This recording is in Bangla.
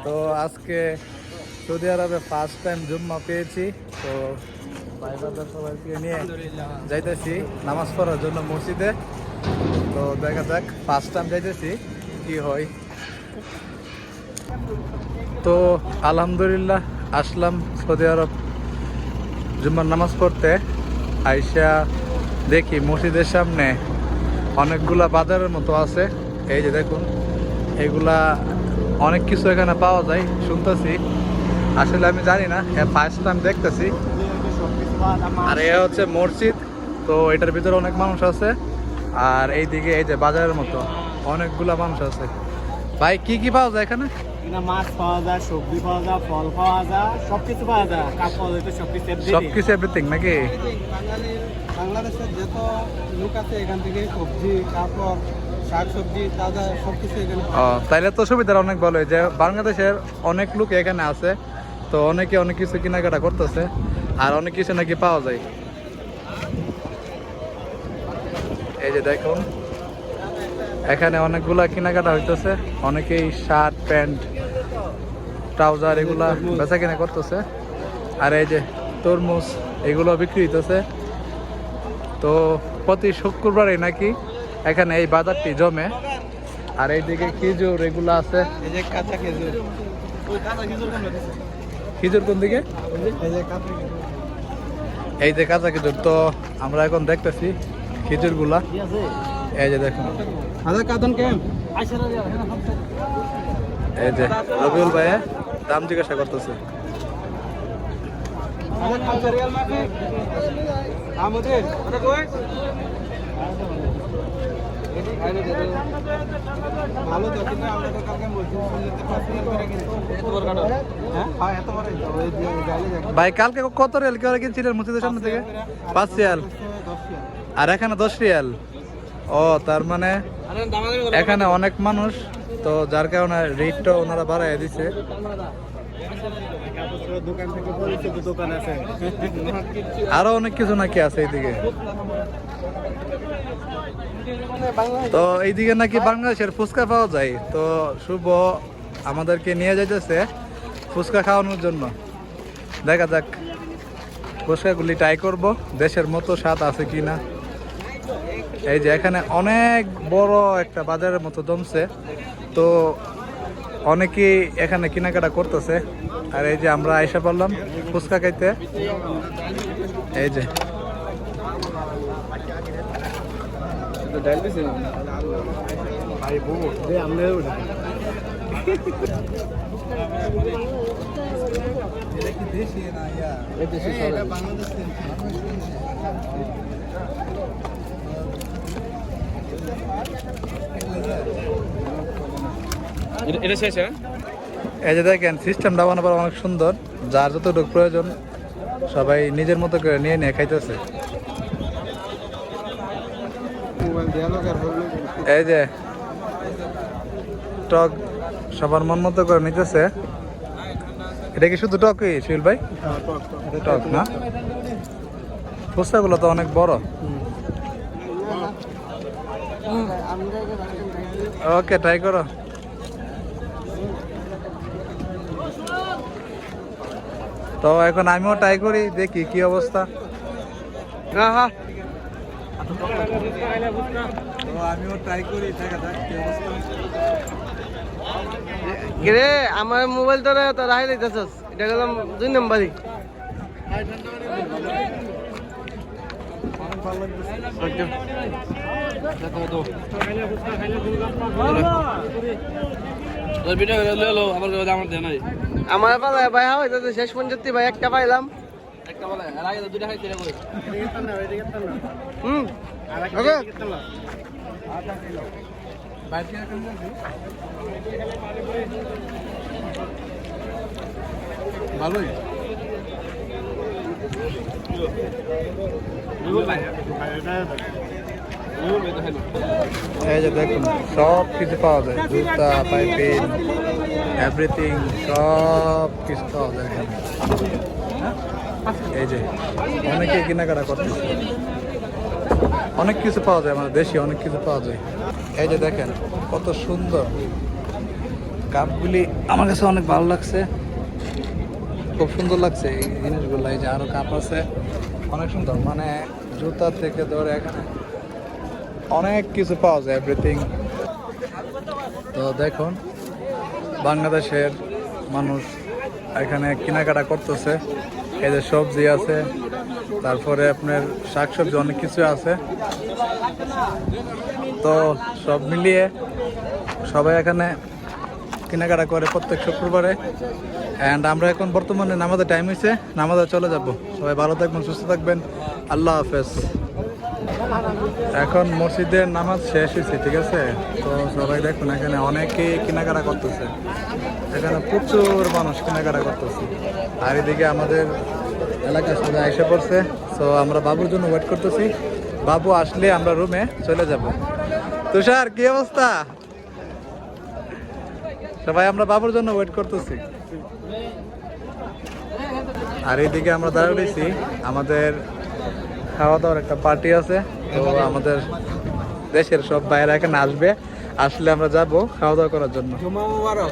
তো আজকে সৌদি আরবে ফার্স্ট টাইম জুম্মা পেয়েছি। তো ভাই বাজার সবাইকে নিয়ে যাইতেছি নামাজ পড়ার জন্য মসজিদে। তো দেখা যাক, ফার্স্ট টাইম যাইতেছি কি হয়। তো আলহামদুলিল্লাহ আসলাম সৌদি আরব জুম্মার নামাজ পড়তে। আইসা দেখি মসজিদের সামনে অনেকগুলা বাজারের মতো আছে। এই যে দেখুন, এগুলা অনেক কিছু এখানে পাওয়া যায় শুনতেছি। আসলে আমি জানি না, ফার্স্ট টাইম দেখতেছি। আর এ হচ্ছে মসজিদ। তো এটার ভিতরে অনেক মানুষ আছে। আর এইদিকে এই যে বাজারের মতো অনেকগুলা মানুষ আছে। ভাই কি কি পাওয়া যায় এখানে? মাছ পাওয়া যায়, সবজি পাওয়া যায়, ফল পাওয়া যায়, সবকিছু পাওয়া যায়। কাপড় সবকিছু এভরিথিং নাকি? বাংলাদেশের যত লোক আছে এখান থেকে সবজি, কাপড়, শাক সবজি, তাজা সবকিছু এখানে। তাইলে তো সুবিধা অনেক ভালো, যে বাংলাদেশের অনেক লোক এখানে আছে। তো অনেকে অনেক কিছু কেনাকাটা করতেছে, আর অনেক কিছু নাকি পাওয়া যায়। এই যে দেখুন, এখানে অনেকগুলা কেনাকাটা হইতেছে। অনেকেই শার্ট প্যান্ট ট্রাউজার এগুলা বেচা কেনা করতেছে। আর এই যে তরমুজ এগুলো বিক্রি হইতেছে। তো প্রতি শুক্রবারে নাকি এখানে এই বাজারটি জমে। আর এইদিকে খেজুর এগুলো আছে। এই যে কাঁচা খেজুর, খেজুর কোন দিকে? এই যে কাঁচা খেজুর। তো আমরা এখন দেখতেছি খেজুর গুলা। এই যে দেখুন, এই যে রবিউল ভাই দাম জিজ্ঞাসা করতেছে। ভাই কালকে কত রিয়াল করে কিনছিলেন মসজিদের সামনে থেকে? 5 রিয়াল। আর এখানে 10 রিয়াল। ও তার মানে এখানে অনেক মানুষ, তো যার কারণে রেটটা ওনারা বাড়াই দিছে। আরো অনেক কিছু নাকি আছে এইদিকে। তো এইদিকে নাকি বাংলাদেশের ফুচকা পাওয়া যায়। তো শুভ আমাদেরকে নিয়ে যাইতেছে ফুচকা খাওয়ানোর জন্য। দেখা যাক ফুচকাগুলি ট্রাই করব, দেশের মতো স্বাদ আছে কিনা। এই যে এখানে অনেক বড় একটা বাজারের মতো জমছে। তো অনেকেই এখানে কেনাকাটা করতেছে। আর এই যে আমরা আইসা পড়লাম ফুচকা খাইতে। এই যে এটা শেষ। এই যে দেখেন সিস্টেমটা বানাবার অনেক সুন্দর। যার যতটুকু প্রয়োজন সবাই নিজের মতো করে নিয়ে নিয়ে খাইতেছে। এই যে টক সবার মন মতো করে নিতেছে। এটা কি শুধু টকই সুইল ভাই? টক না, ফুচকাগুলো তো অনেক বড়। ওকে ট্রাই করো। তো এখন আমিও ট্রাই করি, দেখি কি অবস্থা। আমিও ট্রাই করি, দেখা যাক কি অবস্থা। রে আমার মোবাইল তো রাখাই দিতেছস, এটা গেলাম 2 নম্বরই। আমার পালা ভাই হয়তো শেষ পর্যন্ত ভাই একটা পাইলাম। ভালোই। এই যে দেখুন সব কিছু পাওয়া যায়, জুতা পাইপিং এভরিথিং সব কিছু পাওয়া যায় এখানে। এই যে অনেকে কেনাকাটা করতেছে, অনেক কিছু পাওয়া যায়, আমাদের দেশে অনেক কিছু পাওয়া যায়। এই যে দেখেন কত সুন্দর কাপগুলি আমার কাছে অনেক ভালো লাগছে, খুব সুন্দর লাগছে এই জিনিসগুলো। এই যে আরো কাপ আছে, অনেক সুন্দর, মানে জুতা থেকে ধরে এখানে অনেক কিছু পাওয়া যায়, এভরিথিং। তো দেখুন বাংলাদেশের মানুষ এখানে কেনাকাটা করতেছে। এই যে সবজি আছে, তারপরে আপনার শাকসবজি, অনেক কিছু আছে। তো সব মিলিয়ে সবাই এখানে কেনাকাটা করে প্রত্যেক শুক্রবারে। অ্যান্ড আমরা এখন বর্তমানে নামাজের টাইম হয়েছে, নামাজে চলে যাব। সবাই ভালো থাকবেন, সুস্থ থাকবেন, আল্লাহ হাফেজ। এখন মসজিদের নামাজ শেষ হয়েছে, ঠিক আছে? তো সবাই দেখুন এখানে অনেকেই কেনাকাটা করতেছে, এখানে প্রচুর মানুষ কেনাকাটা করতেছে। আর এদিকে আমাদের এলাকার সবাই এসে পড়ছে। তো আমরা বাবুর জন্য ওয়েট করতেছি, বাবু আসলে আমরা রুমে চলে যাব। তুষার, কি অবস্থা? সবাই আমরা বাবুর জন্য ওয়েট করতেছি। আর এইদিকে আমরা দাঁড়িয়ে রয়েছি, আমাদের খাওয়া দাওয়ার একটা পার্টি আছে। তো আমাদের দেশের সব বাইরে এখানে আসবে, আসলে আমরা যাব খাওয়া দাওয়া করার জন্য। জুমা মুবারক।